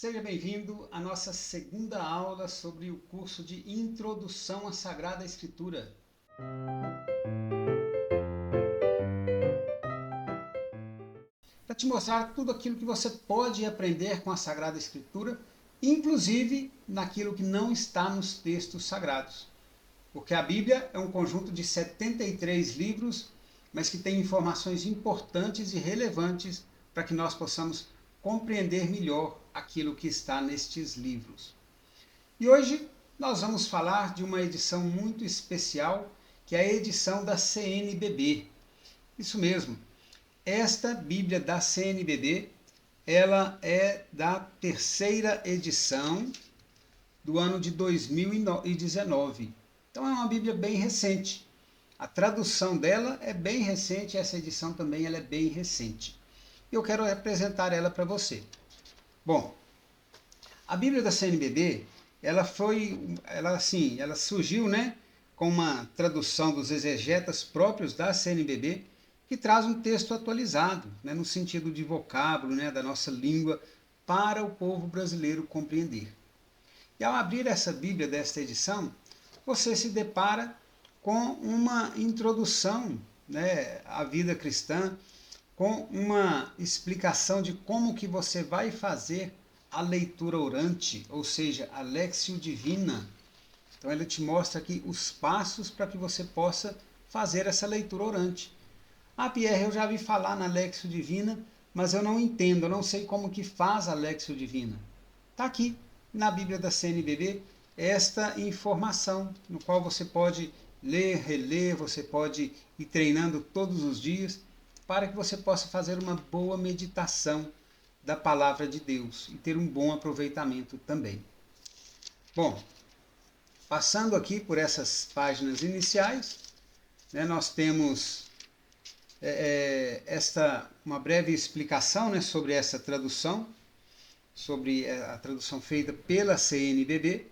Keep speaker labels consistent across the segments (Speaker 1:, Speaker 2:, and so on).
Speaker 1: Seja bem-vindo à nossa segunda aula sobre o curso de Introdução à Sagrada Escritura. Para te mostrar tudo aquilo que você pode aprender com a Sagrada Escritura, inclusive naquilo que não está nos textos sagrados. Porque a Bíblia é um conjunto de 73 livros, mas que tem informações importantes e relevantes para que nós possamos compreender melhor aquilo que está nestes livros. E hoje nós vamos falar de uma edição muito especial, que é a edição da CNBB. Isso mesmo, esta Bíblia da CNBB, ela é da terceira edição do ano de 2019. Então é uma Bíblia bem recente. A tradução dela é bem recente, essa edição também ela é bem recente. Eu quero apresentar ela para você. Bom, a Bíblia da CNBB, ela surgiu, com uma tradução dos exegetas próprios da CNBB, que traz um texto atualizado, no sentido de vocábulo, da nossa língua, para o povo brasileiro compreender. E ao abrir essa Bíblia desta edição, você se depara com uma introdução, à vida cristã, com uma explicação de como que você vai fazer a leitura orante, ou seja, a Léxio Divina. Então ele te mostra aqui os passos para que você possa fazer essa leitura orante. Ah, Pierre, eu já vi falar na Léxio Divina, mas eu não entendo, eu não sei como que faz a Léxio Divina. Está aqui na Bíblia da CNBB esta informação, no qual você pode ler, reler, você pode ir treinando todos os dias, para que você possa fazer uma boa meditação da palavra de Deus e ter um bom aproveitamento também. Bom, passando aqui por essas páginas iniciais, nós temos uma breve explicação sobre essa tradução, sobre a tradução feita pela CNBB.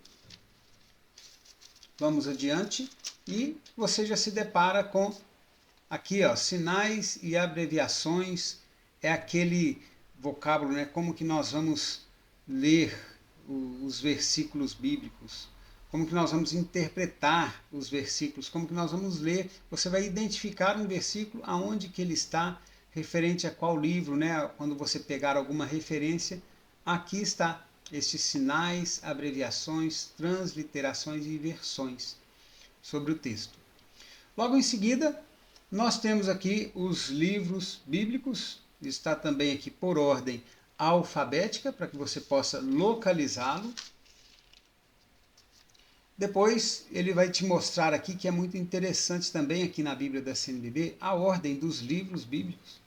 Speaker 1: Vamos adiante e você já se depara com aqui, sinais e abreviações, é aquele vocábulo, como que nós vamos ler os versículos bíblicos, como que nós vamos interpretar os versículos, como que nós vamos ler. Você vai identificar um versículo, aonde que ele está, referente a qual livro, quando você pegar alguma referência, aqui está estes sinais, abreviações, transliterações e versões sobre o texto. Logo em seguida, nós temos aqui os livros bíblicos, está também aqui por ordem alfabética, para que você possa localizá-lo. Depois, ele vai te mostrar aqui, que é muito interessante também aqui na Bíblia da CNBB, a ordem dos livros bíblicos.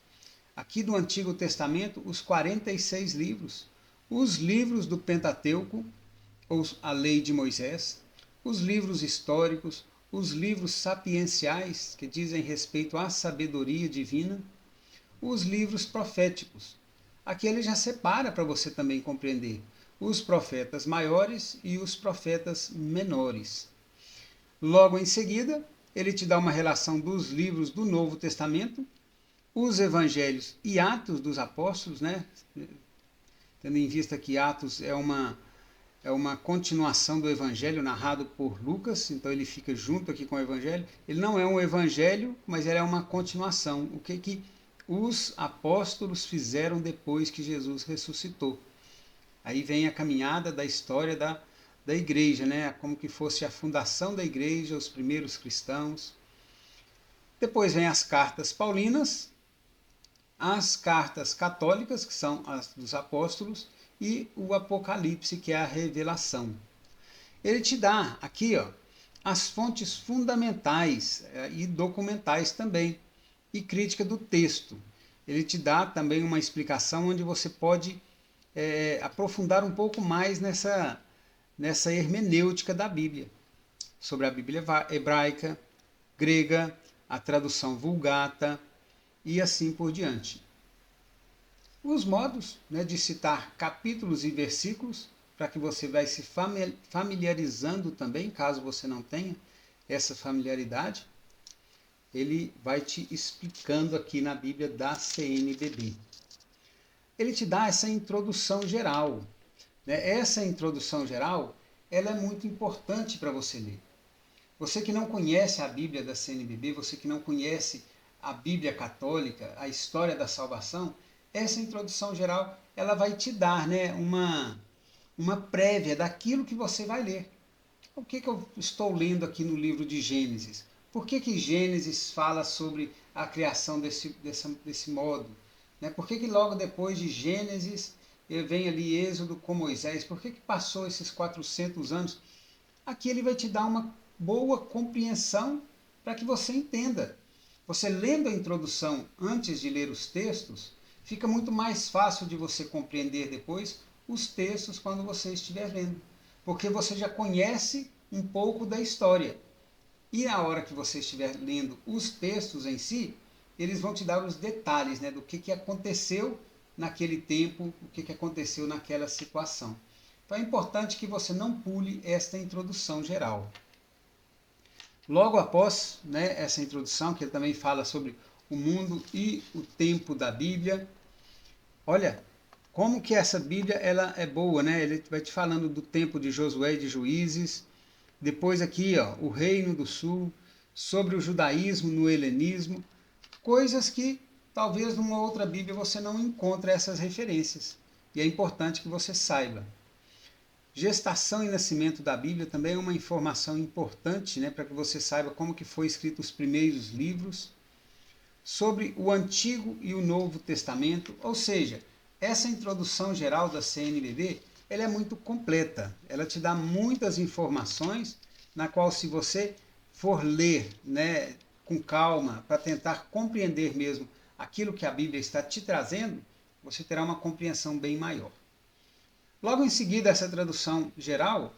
Speaker 1: Aqui do Antigo Testamento, os 46 livros, os livros do Pentateuco, ou a Lei de Moisés, os livros históricos, os livros sapienciais, que dizem respeito à sabedoria divina, os livros proféticos. Aqui ele já separa para você também compreender os profetas maiores e os profetas menores. Logo em seguida, ele te dá uma relação dos livros do Novo Testamento, os evangelhos e Atos dos Apóstolos, tendo em vista que Atos é uma continuação do Evangelho narrado por Lucas, então ele fica junto aqui com o Evangelho. Ele não é um Evangelho, mas ele é uma continuação. O que os apóstolos fizeram depois que Jesus ressuscitou. Aí vem a caminhada da história da igreja, como que fosse a fundação da igreja, os primeiros cristãos. Depois vem as cartas paulinas, as cartas católicas, que são as dos apóstolos, e o Apocalipse, que é a revelação. Ele te dá aqui as fontes fundamentais e documentais também, e crítica do texto. Ele te dá também uma explicação onde você pode aprofundar um pouco mais nessa hermenêutica da Bíblia, sobre a Bíblia hebraica, grega, a tradução Vulgata e assim por diante. Os modos de citar capítulos e versículos, para que você vai se familiarizando também, caso você não tenha essa familiaridade, ele vai te explicando aqui na Bíblia da CNBB. Ele te dá essa introdução geral. né? Essa introdução geral, ela é muito importante para você ler. Você que não conhece a Bíblia da CNBB, você que não conhece a Bíblia católica, a história da salvação, essa introdução geral, ela vai te dar, né, uma prévia daquilo que você vai ler. O que eu estou lendo aqui no livro de Gênesis? Por que Gênesis fala sobre a criação desse modo? Né? Por que logo depois de Gênesis vem ali Êxodo com Moisés? Por que passou esses 400 anos? Aqui ele vai te dar uma boa compreensão para que você entenda. Você lendo a introdução antes de ler os textos, fica muito mais fácil de você compreender depois os textos quando você estiver lendo, porque você já conhece um pouco da história. E na hora que você estiver lendo os textos em si, eles vão te dar os detalhes, né, do que aconteceu naquele tempo, o que aconteceu naquela situação. Então é importante que você não pule esta introdução geral. Logo após, né, essa introdução, que ele também fala sobre o mundo e o tempo da Bíblia, olha como que essa Bíblia ela é boa, né? Ele vai te falando do tempo de Josué e de Juízes, depois aqui, ó, o Reino do Sul, sobre o judaísmo no helenismo, coisas que talvez numa outra Bíblia você não encontre essas referências. E é importante que você saiba. Gestação e nascimento da Bíblia também é uma informação importante, né, para que você saiba como que foi escrito os primeiros livros, sobre o Antigo e o Novo Testamento, ou seja, essa introdução geral da CNBB, ela é muito completa, ela te dá muitas informações, na qual se você for ler, né, com calma, para tentar compreender mesmo aquilo que a Bíblia está te trazendo, você terá uma compreensão bem maior. Logo em seguida, essa tradução geral,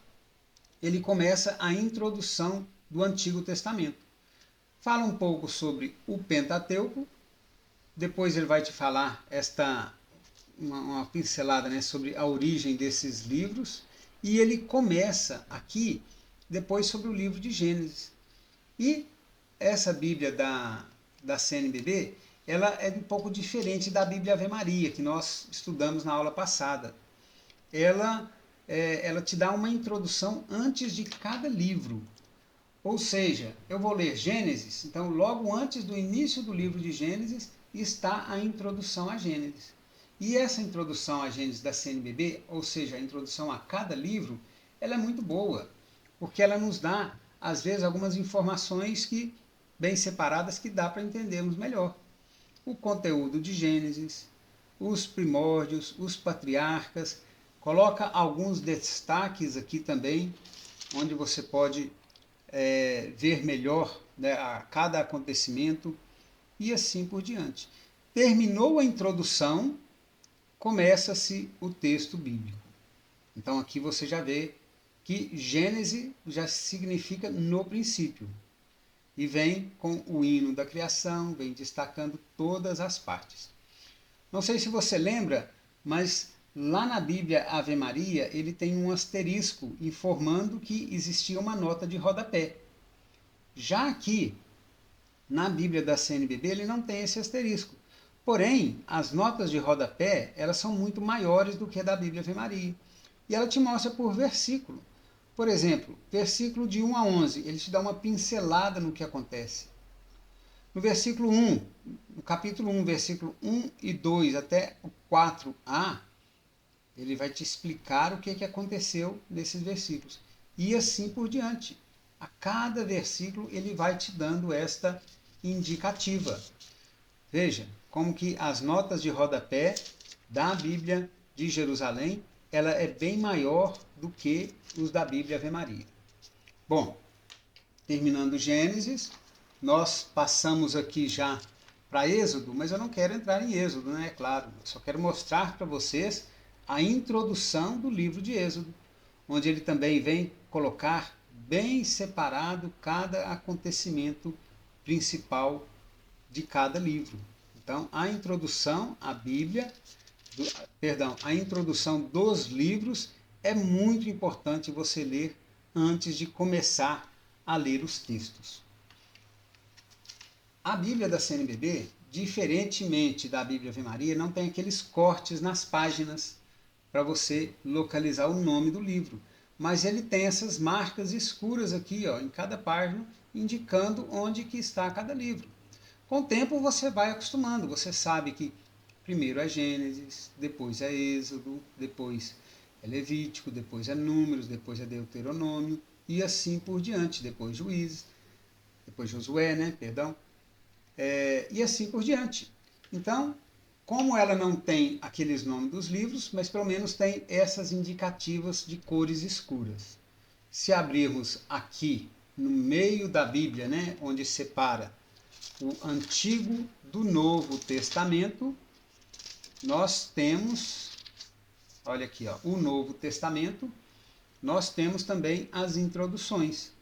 Speaker 1: ele começa a introdução do Antigo Testamento. Fala um pouco sobre o Pentateuco, depois ele vai te falar uma pincelada, né, sobre a origem desses livros, e ele começa aqui depois sobre o livro de Gênesis. E essa Bíblia da CNBB, ela é um pouco diferente da Bíblia Ave Maria, que nós estudamos na aula passada. Ela te dá uma introdução antes de cada livro. Ou seja, eu vou ler Gênesis, então logo antes do início do livro de Gênesis está a introdução a Gênesis. E essa introdução a Gênesis da CNBB, ou seja, a introdução a cada livro, ela é muito boa, porque ela nos dá, às vezes, algumas informações que, bem separadas, que dá para entendermos melhor. O conteúdo de Gênesis, os primórdios, os patriarcas, coloca alguns destaques aqui também, onde você pode ver melhor, né, a cada acontecimento e assim por diante. Terminou a introdução, começa-se o texto bíblico. Então aqui você já vê que Gênesis já significa no princípio. E vem com o hino da criação, vem destacando todas as partes. Não sei se você lembra, mas lá na Bíblia Ave Maria, ele tem um asterisco informando que existia uma nota de rodapé. Já aqui, na Bíblia da CNBB, ele não tem esse asterisco. Porém, as notas de rodapé, elas são muito maiores do que a da Bíblia Ave Maria. E ela te mostra por versículo. Por exemplo, versículo de 1 a 11, ele te dá uma pincelada no que acontece. No versículo 1, no capítulo 1, versículo 1 e 2 até o 4a, ele vai te explicar o que aconteceu nesses versículos. E assim por diante. A cada versículo ele vai te dando esta indicativa. Veja como que as notas de rodapé da Bíblia de Jerusalém, ela é bem maior do que os da Bíblia Ave Maria. Bom, terminando Gênesis, nós passamos aqui já para Êxodo, mas eu não quero entrar em Êxodo, né? É claro, eu só quero mostrar para vocês a introdução do livro de Êxodo, onde ele também vem colocar bem separado cada acontecimento principal de cada livro. Então, a introdução à Bíblia, a introdução dos livros é muito importante você ler antes de começar a ler os textos. A Bíblia da CNBB, diferentemente da Bíblia Ave Maria, não tem aqueles cortes nas páginas, para você localizar o nome do livro. Mas ele tem essas marcas escuras aqui, ó, em cada página, indicando onde que está cada livro. Com o tempo você vai acostumando, você sabe que primeiro é Gênesis, depois é Êxodo, depois é Levítico, depois é Números, depois é Deuteronômio, e assim por diante, depois Juízes, depois Josué, né, perdão, e assim por diante. Então, como ela não tem aqueles nomes dos livros, mas pelo menos tem essas indicativas de cores escuras. Se abrirmos aqui no meio da Bíblia, né, onde separa o Antigo do Novo Testamento, nós temos, olha aqui, ó, o Novo Testamento, nós temos também as introduções,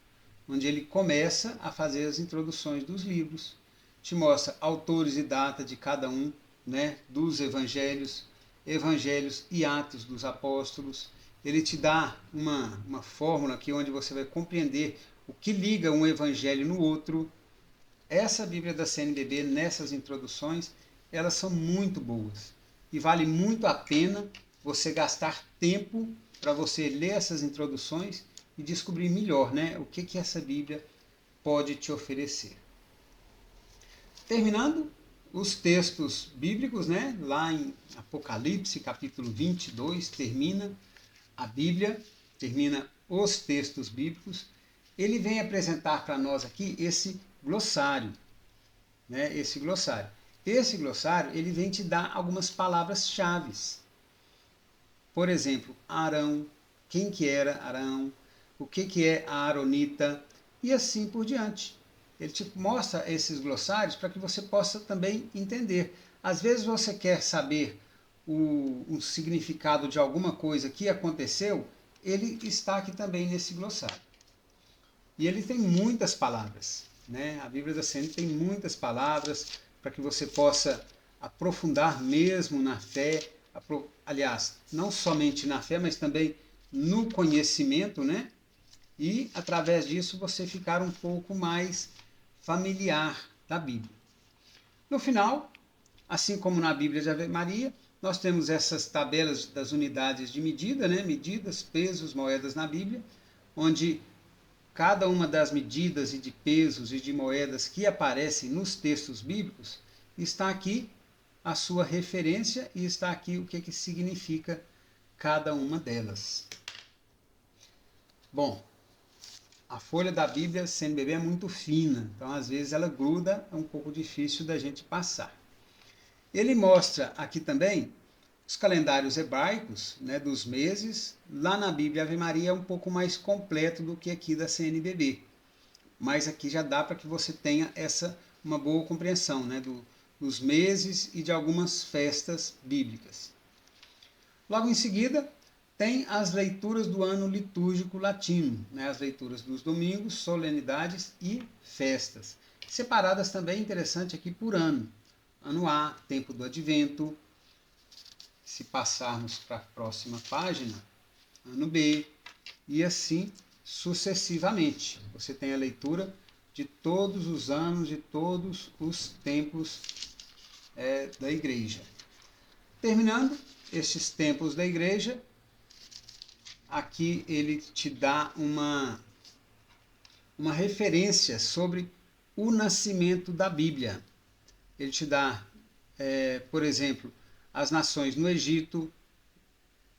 Speaker 1: onde ele começa a fazer as introduções dos livros, te mostra autores e data de cada um, né, dos evangelhos, evangelhos e atos dos apóstolos. Ele te dá uma fórmula aqui onde você vai compreender o que liga um evangelho no outro. Essa Bíblia da CNBB, nessas introduções, elas são muito boas. E vale muito a pena você gastar tempo para você ler essas introduções e descobrir melhor, né, o que essa Bíblia pode te oferecer. Terminando, os textos bíblicos, né, lá em Apocalipse, capítulo 22, termina a Bíblia, termina os textos bíblicos. Ele vem apresentar para nós aqui esse glossário, né, esse glossário. Esse glossário, ele vem te dar algumas palavras-chave. Por exemplo, Arão, quem que era Arão, o que é a Aaronita, e assim por diante. Ele te mostra esses glossários para que você possa também entender. Às vezes você quer saber o significado de alguma coisa que aconteceu, ele está aqui também nesse glossário. E ele tem muitas palavras, né? A Bíblia da CN tem muitas palavras para que você possa aprofundar mesmo na fé, aliás, não somente na fé, mas também no conhecimento, né? E através disso você ficar um pouco mais familiar da Bíblia. No final, assim como na Bíblia de Ave Maria, nós temos essas tabelas das unidades de medida, né? Medidas, pesos, moedas na Bíblia, onde cada uma das medidas e de pesos e de moedas que aparecem nos textos bíblicos está aqui a sua referência e está aqui o que significa cada uma delas. Bom, a folha da Bíblia CNBB é muito fina, então às vezes ela gruda, é um pouco difícil da gente passar. Ele mostra aqui também os calendários hebraicos, né, dos meses. Lá na Bíblia Ave Maria é um pouco mais completo do que aqui da CNBB. Mas aqui já dá para que você tenha uma boa compreensão, né, dos meses e de algumas festas bíblicas. Logo em seguida, tem as leituras do ano litúrgico latino, né, as leituras dos domingos, solenidades e festas. Separadas também, interessante aqui, por ano. Ano A, tempo do advento. Se passarmos para a próxima página, ano B, e assim sucessivamente. Você tem a leitura de todos os anos, de todos os tempos da igreja. Terminando estes tempos da igreja, aqui ele te dá uma referência sobre o nascimento da Bíblia. Ele te dá, por exemplo, as nações no Egito,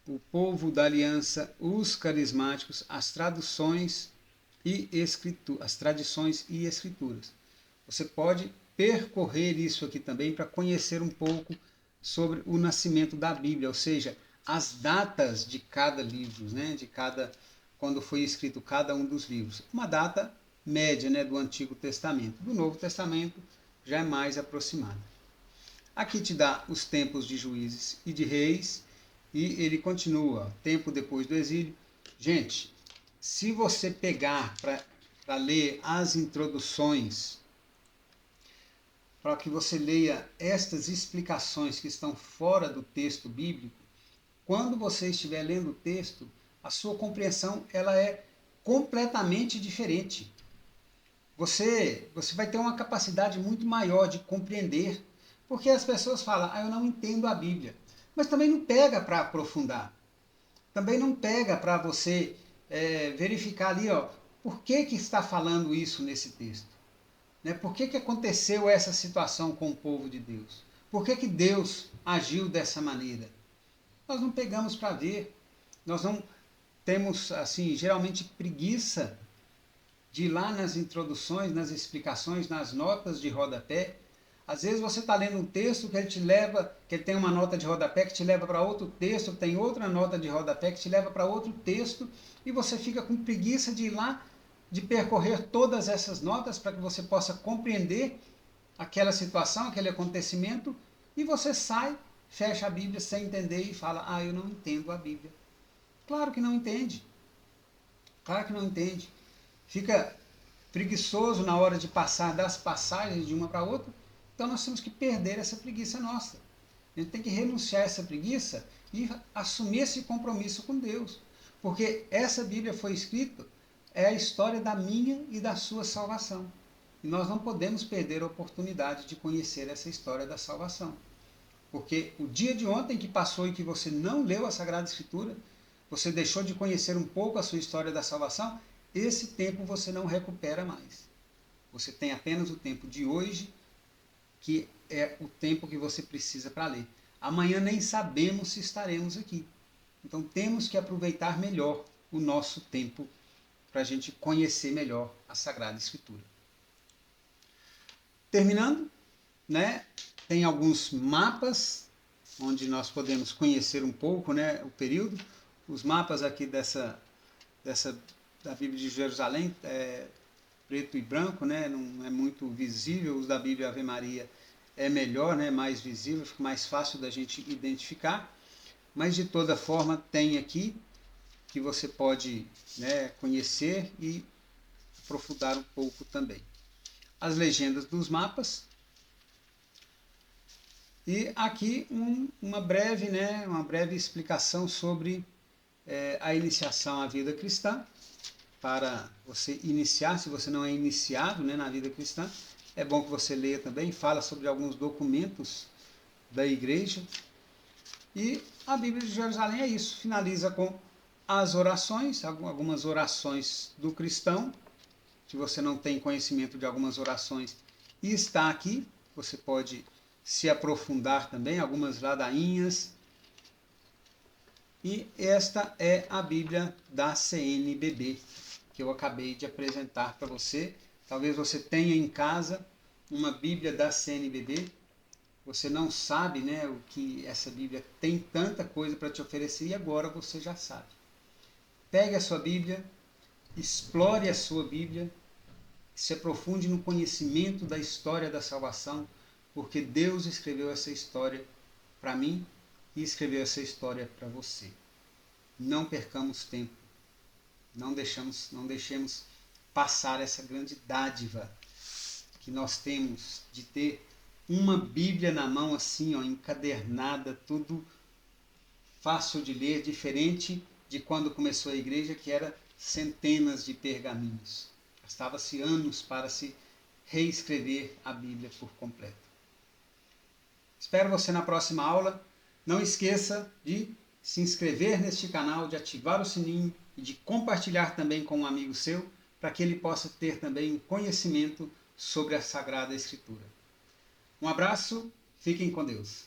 Speaker 1: o povo da aliança, os carismáticos, as traduções e as tradições e escrituras. Você pode percorrer isso aqui também para conhecer um pouco sobre o nascimento da Bíblia, ou seja, as datas de cada livro, né, quando foi escrito cada um dos livros. Uma data média, né, do Antigo Testamento. Do Novo Testamento já é mais aproximada. Aqui te dá os tempos de juízes e de reis, e ele continua, tempo depois do exílio. Gente, se você pegar para ler as introduções, para que você leia estas explicações que estão fora do texto bíblico, quando você estiver lendo o texto, a sua compreensão ela é completamente diferente. Você vai ter uma capacidade muito maior de compreender, porque as pessoas falam, eu não entendo a Bíblia, mas também não pega para aprofundar. Também não pega para você verificar ali, ó, por que está falando isso nesse texto. Né? Por que aconteceu essa situação com o povo de Deus? Por que Deus agiu dessa maneira? Nós não pegamos para ver. Nós não temos, assim, geralmente preguiça de ir lá nas introduções, nas explicações, nas notas de rodapé. Às vezes você está lendo um texto que ele te leva, que ele tem uma nota de rodapé que te leva para outro texto, que tem outra nota de rodapé que te leva para outro texto, e você fica com preguiça de ir lá, de percorrer todas essas notas para que você possa compreender aquela situação, aquele acontecimento, e você sai, fecha a Bíblia sem entender e fala: ah, eu não entendo a Bíblia. Claro que não entende. Claro que não entende. Fica preguiçoso na hora de passar das passagens de uma para outra. Então nós temos que perder essa preguiça nossa. A gente tem que renunciar a essa preguiça e assumir esse compromisso com Deus. Porque essa Bíblia foi escrita, é a história da minha e da sua salvação. E nós não podemos perder a oportunidade de conhecer essa história da salvação. Porque o dia de ontem que passou e que você não leu a Sagrada Escritura, você deixou de conhecer um pouco a sua história da salvação, esse tempo você não recupera mais. Você tem apenas o tempo de hoje, que é o tempo que você precisa para ler. Amanhã nem sabemos se estaremos aqui. Então temos que aproveitar melhor o nosso tempo para a gente conhecer melhor a Sagrada Escritura. Terminando, né, tem alguns mapas onde nós podemos conhecer um pouco, né, o período. Os mapas aqui da Bíblia de Jerusalém é preto e branco, né, não é muito visível. Os da Bíblia Ave Maria é melhor, né, mais visível, fica mais fácil da gente identificar. Mas de toda forma tem aqui que você pode, né, conhecer e aprofundar um pouco também. As legendas dos mapas. E aqui uma breve explicação sobre a iniciação à vida cristã. Para você iniciar, se você não é iniciado, né, na vida cristã, é bom que você leia também, fala sobre alguns documentos da igreja. E a Bíblia de Jerusalém é isso, finaliza com as orações, algumas orações do cristão. Se você não tem conhecimento de algumas orações e está aqui, você pode se aprofundar também, algumas ladainhas. E esta é a Bíblia da CNBB, que eu acabei de apresentar para você. Talvez você tenha em casa uma Bíblia da CNBB. Você não sabe, né, o que essa Bíblia tem tanta coisa para te oferecer, e agora você já sabe. Pegue a sua Bíblia, explore a sua Bíblia, se aprofunde no conhecimento da história da salvação, porque Deus escreveu essa história para mim e escreveu essa história para você. Não percamos tempo, não deixemos passar essa grande dádiva que nós temos de ter uma Bíblia na mão assim, ó, encadernada, tudo fácil de ler, diferente de quando começou a igreja, que era centenas de pergaminhos. Gastava-se anos para se reescrever a Bíblia por completo. Espero você na próxima aula. Não esqueça de se inscrever neste canal, de ativar o sininho e de compartilhar também com um amigo seu, para que ele possa ter também conhecimento sobre a Sagrada Escritura. Um abraço, fiquem com Deus.